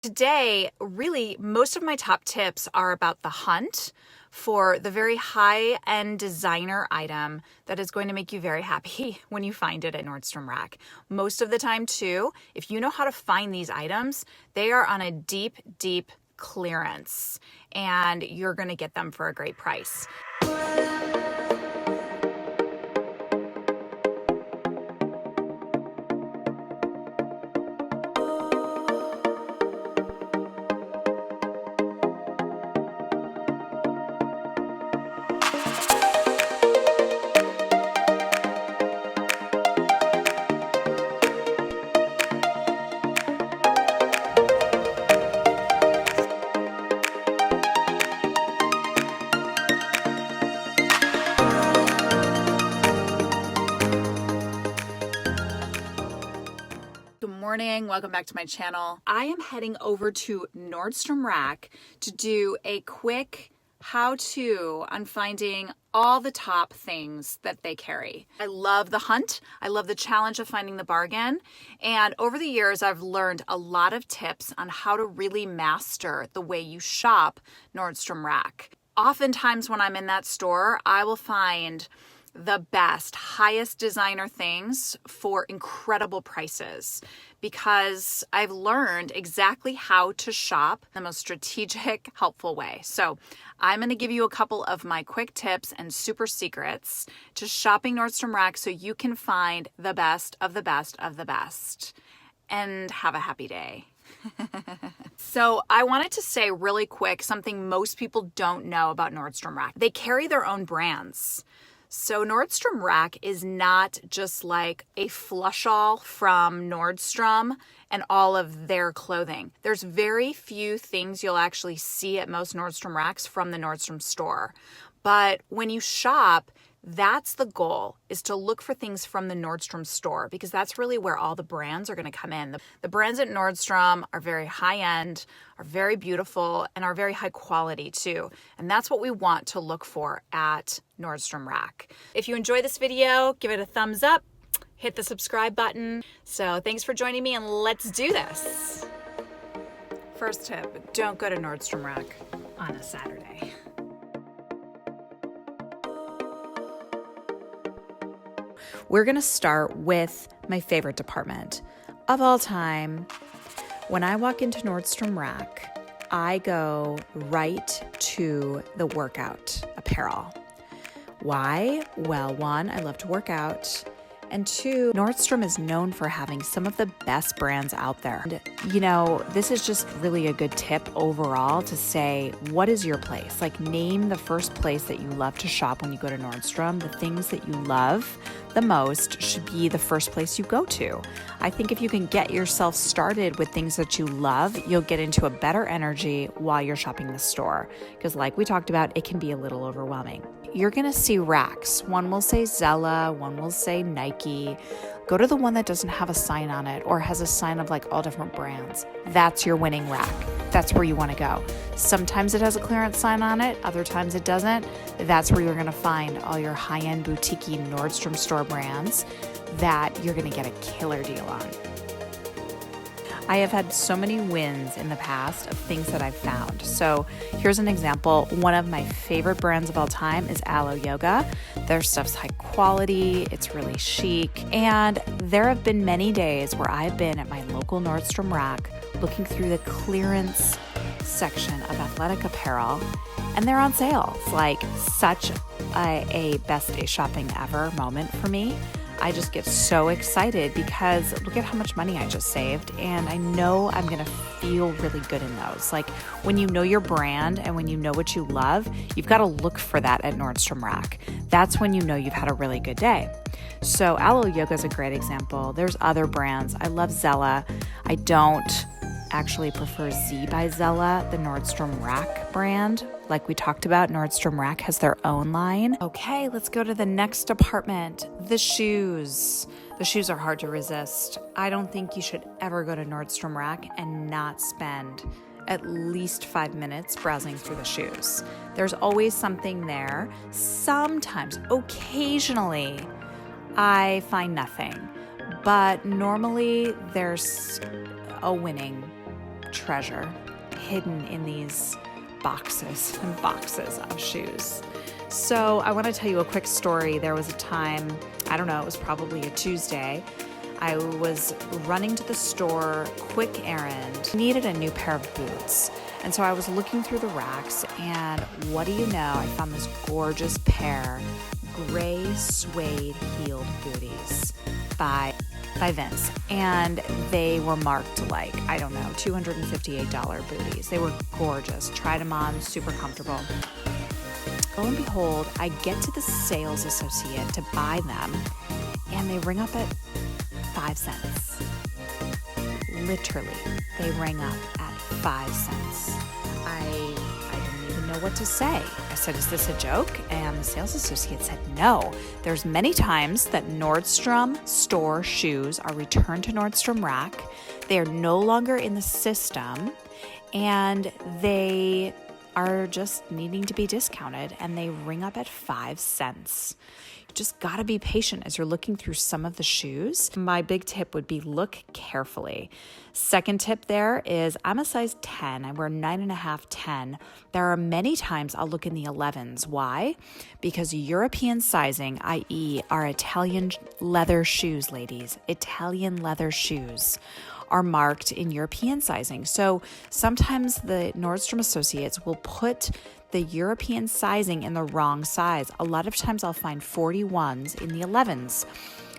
Today, really, most of my top tips are about the hunt for the very high-end designer item that is going to make you very happy when you find it at Nordstrom Rack. Most of the time, too, if you know how to find these items, they are on a deep, deep clearance, and you're going to get them for a great price. Morning, welcome back to my channel. I am heading over to Nordstrom Rack to do a quick how-to on finding all the top things that they carry. I love the hunt. I love the challenge of finding the bargain. And over the years, I've learned a lot of tips on how to really master the way you shop Nordstrom Rack. Oftentimes when I'm in that store, I will find the best, highest designer things for incredible prices because I've learned exactly how to shop the most strategic, helpful way. So I'm going to give you a couple of my quick tips and super secrets to shopping Nordstrom Rack so you can find the best of the best of the best and have a happy day. So I wanted to say really quick something most people don't know about Nordstrom Rack. They carry their own brands. So Nordstrom Rack is not just like a flush-all from Nordstrom and all of their clothing. There's very few things you'll actually see at most Nordstrom Racks from the Nordstrom store. But when you shop, that's the goal, is to look for things from the Nordstrom store because that's really where all the brands are going to come in. The brands at Nordstrom are very high-end, are very beautiful, and are very high quality too. And that's what we want to look for at Nordstrom Rack. If you enjoy this video, give it a thumbs up, hit the subscribe button. So thanks for joining me and let's do this. First tip, don't go to Nordstrom Rack on a Saturday. We're gonna start with my favorite department of all time. When I walk into Nordstrom Rack, I go right to the workout apparel. Why? Well, one, I love to work out. And two, Nordstrom is known for having some of the best brands out there. And, you know, this is just really a good tip overall to say, what is your place? Like, name the first place that you love to shop when you go to Nordstrom. The things that you love the most should be the first place you go to. I think if you can get yourself started with things that you love, you'll get into a better energy while you're shopping the store. Because like we talked about, it can be a little overwhelming. You're gonna see racks. One will say Zella, one will say Nike. Go to the one that doesn't have a sign on it or has a sign of like all different brands. That's your winning rack. That's where you wanna go. Sometimes it has a clearance sign on it, other times it doesn't. That's where you're gonna find all your high-end boutique-y Nordstrom store brands that you're gonna get a killer deal on. I have had so many wins in the past of things that I've found. So here's an example. One of my favorite brands of all time is Alo Yoga. Their stuff's high quality, it's really chic, and there have been many days where I've been at my local Nordstrom Rack looking through the clearance section of athletic apparel, and they're on sale. It's like such a best day shopping ever moment for me. I just get so excited because look at how much money I just saved, and I know I'm gonna feel really good in those. Like when you know your brand and when you know what you love, you've got to look for that at Nordstrom Rack. That's when you know you've had a really good day. So Alo Yoga is a great example. There's other brands. I love Zella. I don't actually prefer Z by Zella, the Nordstrom Rack brand. Like we talked about, Nordstrom Rack has their own line. Okay, let's go to the next department, the shoes. The shoes are hard to resist. I don't think you should ever go to Nordstrom Rack and not spend at least 5 minutes browsing through the shoes. There's always something there. Sometimes, occasionally, I find nothing, but normally there's a winning treasure hidden in these boxes and boxes of shoes. So I want to tell you a quick story. There was a time, I don't know, it was probably a Tuesday. I was running to the store, quick errand, needed a new pair of boots. And so I was looking through the racks, and what do you know? I found this gorgeous pair, gray suede heeled booties by Vince. And they were marked like, I don't know, $258 booties. They were gorgeous. Tried them on, super comfortable. Lo and behold, I get to the sales associate to buy them, and they ring up at 5 cents. Literally, they rang up at 5 cents. I didn't even know what to say. I said, is this a joke? And the sales associate said, no. There's many times that Nordstrom store shoes are returned to Nordstrom Rack. They are no longer in the system, and they are just needing to be discounted, and they ring up at 5 cents. You just gotta be patient as you're looking through some of the shoes. My big tip would be look carefully. Second tip there is I'm a size 10. I wear 9.5, 10. There are many times I'll look in the 11s. Why? Because European sizing, i.e. our Italian leather shoes, ladies, Italian leather shoes, are marked in European sizing. So sometimes the Nordstrom associates will put the European sizing in the wrong size. A lot of times I'll find 41s in the 11s.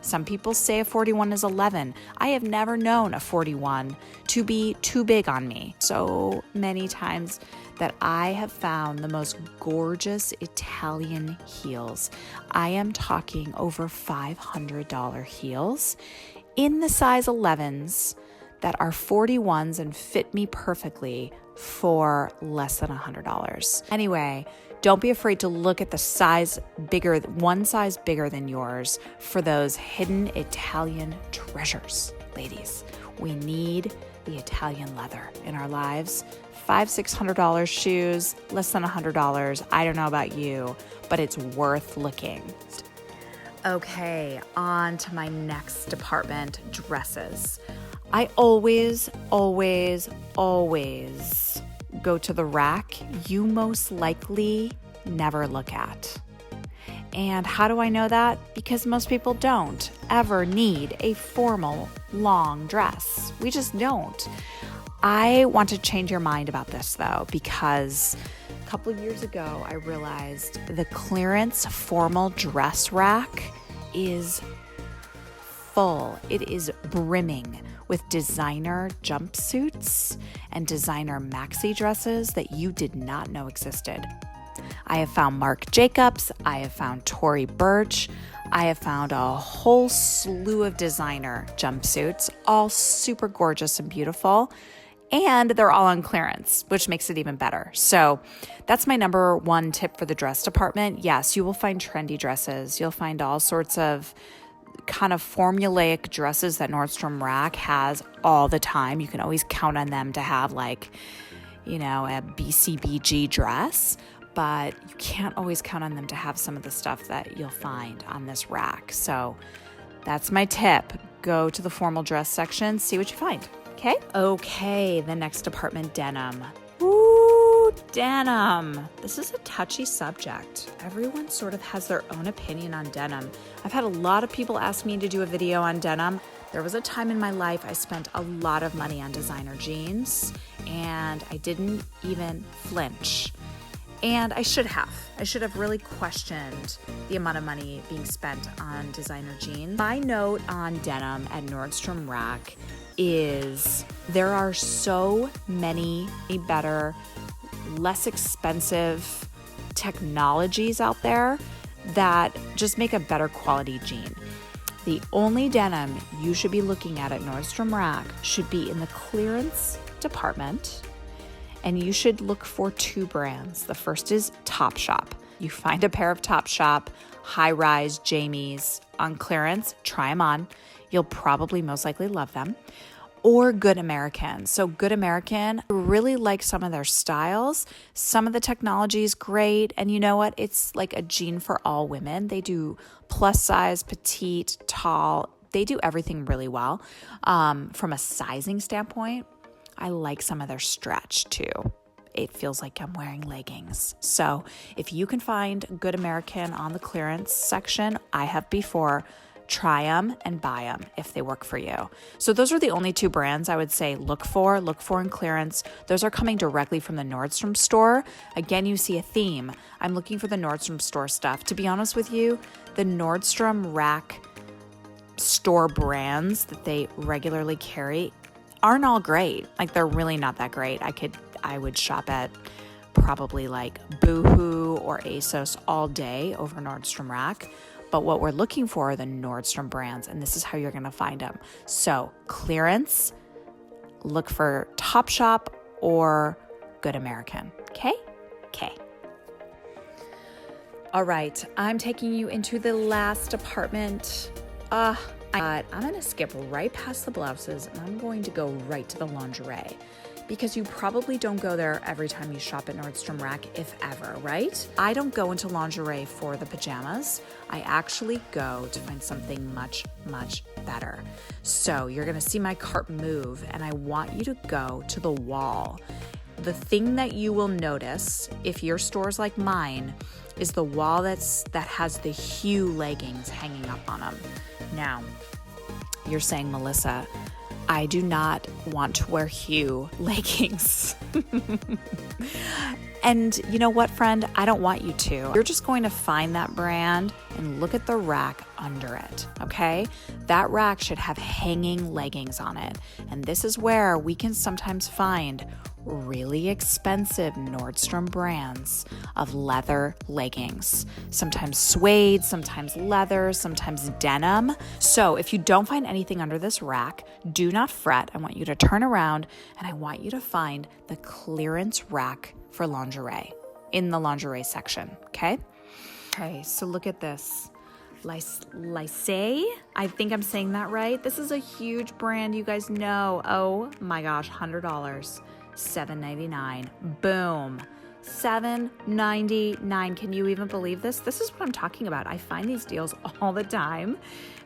Some people say a 41 is 11. I have never known a 41 to be too big on me. So many times that I have found the most gorgeous Italian heels. I am talking over $500 heels in the size 11s that are 41s and fit me perfectly for less than $100. Anyway, don't be afraid to look at the size bigger, one size bigger than yours for those hidden Italian treasures. Ladies, we need the Italian leather in our lives. $500-$600 shoes, less than $100. I don't know about you, but it's worth looking. Okay, on to my next department, dresses. I always go to the rack you most likely never look at. And how do I know that? Because most people don't ever need a formal long dress. We just don't. I want to change your mind about this though, because a couple years ago I realized the clearance formal dress rack is full. It is brimming with designer jumpsuits and designer maxi dresses that you did not know existed. I have found Marc Jacobs, I have found Tory Burch, I have found a whole slew of designer jumpsuits, all super gorgeous and beautiful, and they're all on clearance, which makes it even better. So that's my number one tip for the dress department. Yes, you will find trendy dresses. You'll find all sorts of kind of formulaic dresses that Nordstrom Rack has all the time. You can always count on them to have like, a BCBG dress, but you can't always count on them to have some of the stuff that you'll find on this rack. So that's my tip. Go to the formal dress section, see what you find. Okay, the next department, denim. Ooh, denim. This is a touchy subject. Everyone sort of has their own opinion on denim. I've had a lot of people ask me to do a video on denim. There was a time in my life I spent a lot of money on designer jeans, and I didn't even flinch. And I should have. I should have really questioned the amount of money being spent on designer jeans. My note on denim at Nordstrom Rack is there are so many better, less expensive technologies out there that just make a better quality jean. The only denim you should be looking at Nordstrom Rack should be in the clearance department, and you should look for two brands. The first is TOPSHOP. You find a pair of TOPSHOP high-rise Jamies on clearance, try them on. You'll probably most likely love them. Or Good American. So Good American, I really like some of their styles. Some of the technology is great. And you know what? It's like a jean for all women. They do plus size, petite, tall. They do everything really well. From a sizing standpoint, I like some of their stretch too. It feels like I'm wearing leggings. So if you can find Good American on the clearance section, I have before, try them and buy them if they work for you. So those are the only two brands I would say look for in clearance. Those are coming directly from the Nordstrom store. Again, you see a theme. I'm looking for the Nordstrom store stuff. To be honest with you, the Nordstrom rack store brands that they regularly carry aren't all great. Like, they're really not that great. I would shop at probably like Boohoo or ASOS all day over Nordstrom Rack. But what we're looking for are the Nordstrom brands, and this is how you're going to find them. So clearance, look for TOPSHOP or Good American. Okay? Okay. All right, I'm taking you into the last department. I'm going to skip right past the blouses, and I'm going to go right to the lingerie, because you probably don't go there every time you shop at Nordstrom Rack, if ever, right? I don't go into lingerie for the pajamas. I actually go to find something much, much better. So you're gonna see my cart move, and I want you to go to the wall. The thing that you will notice, if your store's like mine, is the wall that has the Hue leggings hanging up on them. Now, you're saying, Melissa, I do not want to wear Hue leggings. And you know what, friend? I don't want you to. You're just going to find that brand and look at the rack under it, okay? That rack should have hanging leggings on it. And this is where we can sometimes find really expensive Nordstrom brands of leather leggings. Sometimes suede, sometimes leather, sometimes denim. So if you don't find anything under this rack, do not fret. I want you to turn around and I want you to find the clearance rack for lingerie in the lingerie section, okay? Okay, so look at this. Lysay, I think I'm saying that right. This is a huge brand, you guys know. Oh my gosh, $100, $7.99. Boom. $7.99. Can you even believe this? This is what I'm talking about. I find these deals all the time,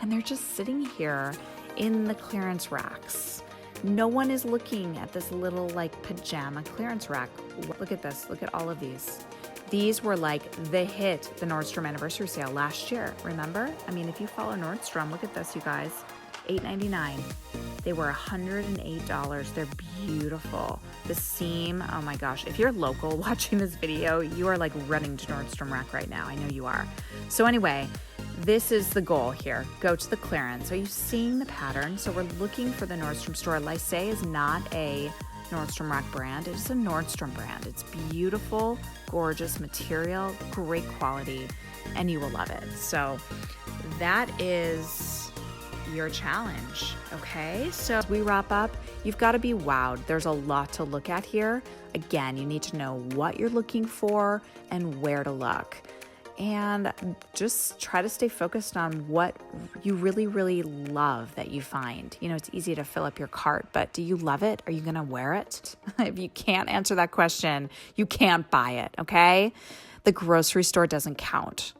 and they're just sitting here in the clearance racks. No one is looking at this little like pajama clearance rack. Look at this. Look at all of these. These were like the hit, the Nordstrom anniversary sale last year. Remember? I mean, if you follow Nordstrom, look at this, you guys. $8.99. They were $108. They're beautiful. The seam, oh my gosh. If you're local watching this video, you are like running to Nordstrom Rack right now. I know you are. So anyway, this is the goal here. Go to the clearance. Are you seeing the pattern? So we're looking for the Nordstrom store. Lysay is not a Nordstrom Rack brand. It's a Nordstrom brand. It's beautiful, gorgeous material, great quality, and you will love it. So that is your challenge, okay? So as we wrap up, you've got to be wowed. There's a lot to look at here. Again, you need to know what you're looking for and where to look. And just try to stay focused on what you really, really love that you find. You know, it's easy to fill up your cart, but do you love it? Are you going to wear it? If you can't answer that question, you can't buy it, okay? The grocery store doesn't count.